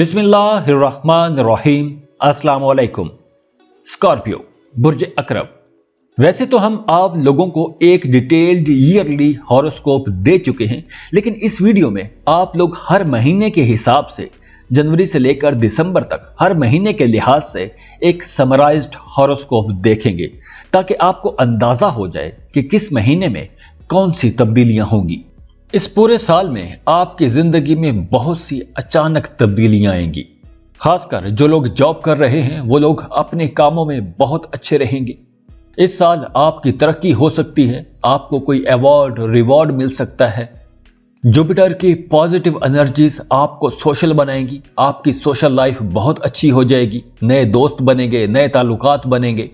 बिस्मिल्लाहिर्रहमानिर्रहीम। अस्सलाम वालेकुम। स्कॉर्पियो बुर्ज अकरब। वैसे तो हम आप लोगों को एक डिटेल्ड ईयरली हॉरोस्कोप दे चुके हैं, लेकिन इस वीडियो में आप लोग हर महीने के हिसाब से जनवरी से लेकर दिसंबर तक हर महीने के लिहाज से एक समराइज्ड हॉरोस्कोप देखेंगे, ताकि आपको अंदाजा हो जाए कि किस महीने में कौन सी तब्दीलियां होंगी। इस पूरे साल में आपकी जिंदगी में बहुत सी अचानक तब्दीलियां आएंगी। खासकर जो लोग जॉब कर रहे हैं वो लोग अपने कामों में बहुत अच्छे रहेंगे। इस साल आपकी तरक्की हो सकती है, आपको कोई अवार्ड रिवॉर्ड मिल सकता है। जुपिटर की पॉजिटिव एनर्जीज आपको सोशल बनाएंगी, आपकी सोशल लाइफ बहुत अच्छी हो जाएगी, नए दोस्त बनेंगे, नए ताल्लुकात बनेंगे।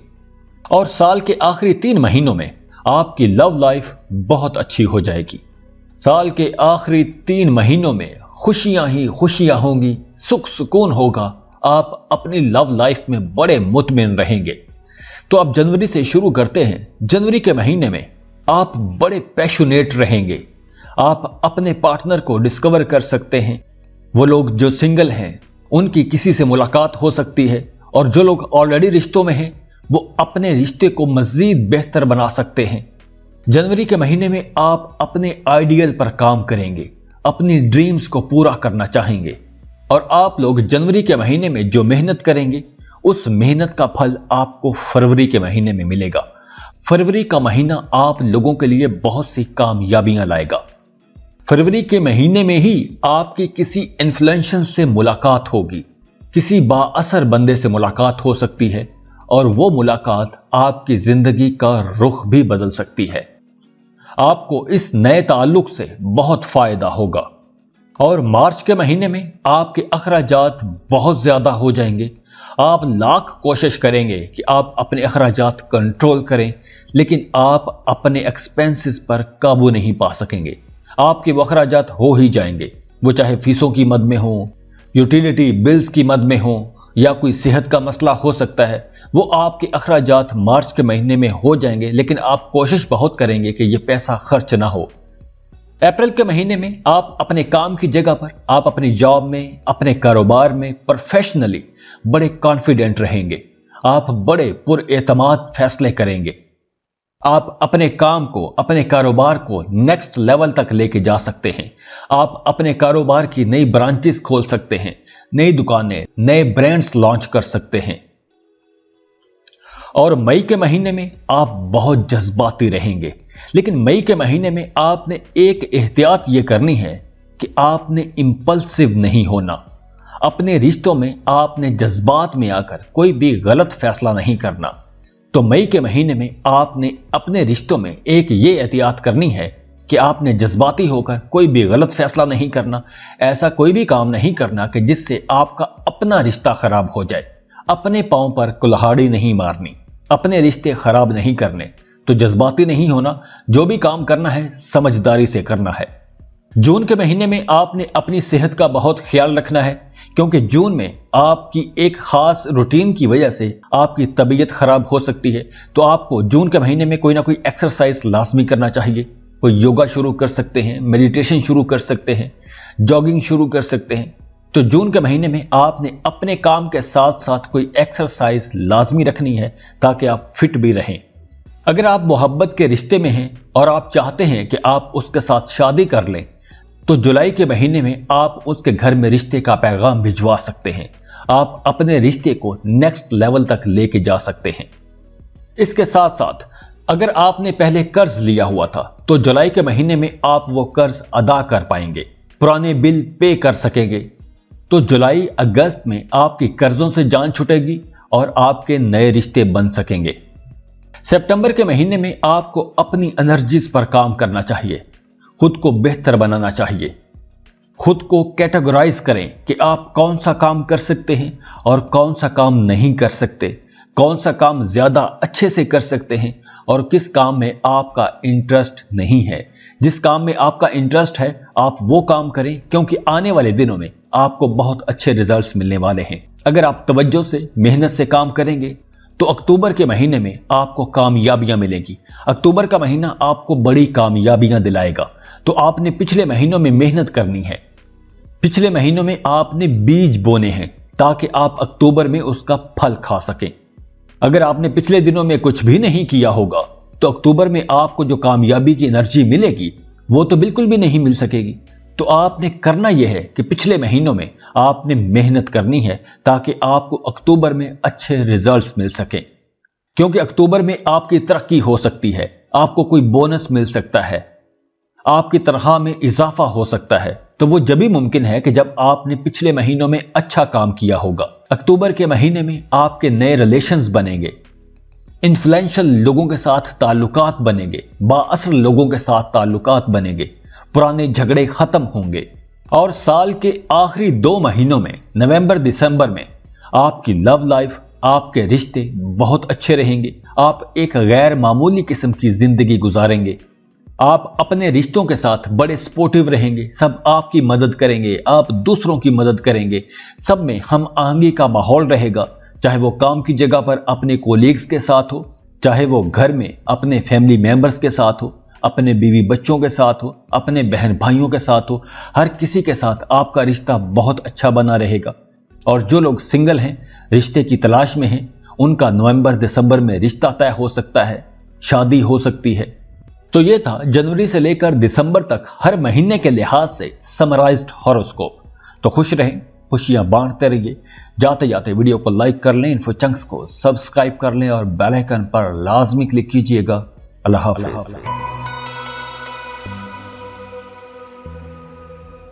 और साल के आखिरी 3 महीनों में आपकी लव लाइफ बहुत अच्छी हो जाएगी। साल के आखिरी 3 महीनों में खुशियां ही खुशियां होंगी, सुख सुकून होगा, आप अपनी लव लाइफ में बड़े मुतमिन रहेंगे। तो आप जनवरी से शुरू करते हैं। जनवरी के महीने में आप बड़े पैशनेट रहेंगे, आप अपने पार्टनर को डिस्कवर कर सकते हैं। वो लोग जो सिंगल हैं उनकी किसी से मुलाकात हो सकती है, और जो लोग ऑलरेडी रिश्तों में हैं वो अपने रिश्ते को मजीद बेहतर बना सकते हैं। जनवरी के महीने में आप अपने आइडियल पर काम करेंगे, अपनी ड्रीम्स को पूरा करना चाहेंगे, और आप लोग जनवरी के महीने में जो मेहनत करेंगे उस मेहनत का फल आपको फरवरी के महीने में मिलेगा। फरवरी का महीना आप लोगों के लिए बहुत सी कामयाबियां लाएगा। फरवरी के महीने में ही आपकी किसी इन्फ्लुएंसर से मुलाकात होगी, किसी बाअसर बंदे से मुलाकात हो सकती है, और वो मुलाकात आपकी जिंदगी का रुख भी बदल सकती है। आपको इस नए ताल्लुक से बहुत फायदा होगा। और मार्च के महीने में आपके अखराजात बहुत ज्यादा हो जाएंगे। आप लाख कोशिश करेंगे कि आप अपने अखराजात कंट्रोल करें, लेकिन आप अपने एक्सपेंसेस पर काबू नहीं पा सकेंगे। आपके वो अखराजात हो ही जाएंगे, वो चाहे फीसों की मद में हो, यूटिलिटी बिल्स की मद में हो, या कोई सेहत का मसला हो सकता है। वो आपके अखराजात मार्च के महीने में हो जाएंगे, लेकिन आप कोशिश बहुत करेंगे कि ये पैसा खर्च ना हो। अप्रैल के महीने में आप अपने काम की जगह पर, आप अपनी जॉब में, अपने कारोबार में प्रोफेशनली बड़े कॉन्फिडेंट रहेंगे। आप बड़े पुरएतमाद फैसले करेंगे। आप अपने काम को, अपने कारोबार को नेक्स्ट लेवल तक लेके जा सकते हैं। आप अपने कारोबार की नई ब्रांचेस खोल सकते हैं, नई दुकानें, नए ब्रांड्स लॉन्च कर सकते हैं। और मई के महीने में आप बहुत जज्बाती रहेंगे, लेकिन मई के महीने में आपने एक एहतियात ये करनी है कि आपने इंपल्सिव नहीं होना। अपने रिश्तों में आपने जज्बात में आकर कोई भी गलत फैसला नहीं करना। तो मई के महीने में आपने अपने रिश्तों में एक ये एहतियात करनी है कि आपने जज्बाती होकर कोई भी गलत फैसला नहीं करना। ऐसा कोई भी काम नहीं करना कि जिससे आपका अपना रिश्ता खराब हो जाए। अपने पांव पर कुल्हाड़ी नहीं मारनी, अपने रिश्ते खराब नहीं करने। तो जज्बाती नहीं होना, जो भी काम करना है समझदारी से करना है। जून के महीने में आपने अपनी सेहत का बहुत ख्याल रखना है, क्योंकि जून में आपकी एक खास रूटीन की वजह से आपकी तबीयत खराब हो सकती है। तो आपको जून के महीने में कोई ना कोई एक्सरसाइज लाजमी करना चाहिए। कोई योगा शुरू कर सकते हैं, मेडिटेशन शुरू कर सकते हैं, जॉगिंग शुरू कर सकते हैं। तो जून के महीने में आपने अपने काम के साथ साथ कोई एक्सरसाइज लाजमी रखनी है, ताकि आप फिट भी रहें। अगर आप मोहब्बत के रिश्ते में हैं और आप चाहते हैं कि आप उसके साथ शादी कर लें, तो जुलाई के महीने में आप उसके घर में रिश्ते का पैगाम भिजवा सकते हैं। आप अपने रिश्ते को नेक्स्ट लेवल तक लेके जा सकते हैं। इसके साथ साथ अगर आपने पहले कर्ज लिया हुआ था, तो जुलाई के महीने में आप वो कर्ज अदा कर पाएंगे, पुराने बिल पे कर सकेंगे। तो जुलाई अगस्त में आपकी कर्जों से जान छूटेगी और आपके नए रिश्ते बन सकेंगे। सितंबर के महीने में आपको अपनी एनर्जीज पर काम करना चाहिए, खुद को बेहतर बनाना चाहिए। खुद को कैटेगराइज करें कि आप कौन सा काम कर सकते हैं और कौन सा काम नहीं कर सकते, कौन सा काम ज्यादा अच्छे से कर सकते हैं और किस काम में आपका इंटरेस्ट नहीं है। जिस काम में आपका इंटरेस्ट है आप वो काम करें, क्योंकि आने वाले दिनों में आपको बहुत अच्छे रिजल्ट्स मिलने वाले हैं। अगर आप तवज्जो से, मेहनत से काम करेंगे तो अक्टूबर के महीने में आपको कामयाबियां मिलेंगी। अक्टूबर का महीना आपको बड़ी कामयाबियां दिलाएगा। तो आपने पिछले महीनों में मेहनत करनी है। पिछले महीनों में आपने बीज बोने हैं ताकि आप अक्टूबर में उसका फल खा सकें। अगर आपने पिछले दिनों में कुछ भी नहीं किया होगा तो अक्टूबर में आपको जो कामयाबी की एनर्जी मिलेगी वो तो बिल्कुल भी नहीं मिल सकेगी। तो आपने करना यह है कि पिछले महीनों में आपने मेहनत करनी है ताकि आपको अक्टूबर में अच्छे रिजल्ट्स मिल सकें, क्योंकि अक्टूबर में आपकी तरक्की हो सकती है, आपको कोई बोनस मिल सकता है, आपकी तनख्वाह में इजाफा हो सकता है। तो वो जब भी मुमकिन है कि जब आपने पिछले महीनों में अच्छा काम किया होगा। अक्टूबर के महीने में आपके नए रिलेशंस बनेंगे, इन्फ्लुएंशियल लोगों के साथ ताल्लुकात बनेंगे, बाअसर लोगों के साथ ताल्लुकात बनेंगे, पुराने झगड़े खत्म होंगे। और साल के आखिरी 2 महीनों में नवंबर दिसंबर में आपकी लव लाइफ, आपके रिश्ते बहुत अच्छे रहेंगे। आप एक गैर मामूली किस्म की जिंदगी गुजारेंगे। आप अपने रिश्तों के साथ बड़े सपोर्टिव रहेंगे, सब आपकी मदद करेंगे, आप दूसरों की मदद करेंगे, सब में हम आहंगी का माहौल रहेगा, चाहे वो काम की जगह पर अपने कोलीग्स के साथ हो, चाहे वो घर में अपने फैमिली मेंबर्स के साथ हो, अपने बीवी बच्चों के साथ हो, अपने बहन भाइयों के साथ हो, हर किसी के साथ आपका रिश्ता बहुत अच्छा बना रहेगा। और जो लोग सिंगल हैं, रिश्ते की तलाश में हैं, उनका नवंबर दिसंबर में रिश्ता तय हो सकता है, शादी हो सकती है। तो ये था जनवरी से लेकर दिसंबर तक हर महीने के लिहाज से समराइज्ड हॉरोस्कोप। तो खुश रहें, खुशियां बांटते रहिए। जाते जाते वीडियो को लाइक कर लें, इन्फो चंक्स को सब्सक्राइब कर लें और बेल आइकन पर लाजमी क्लिक कीजिएगा। अल्लाह हाफ़िज़।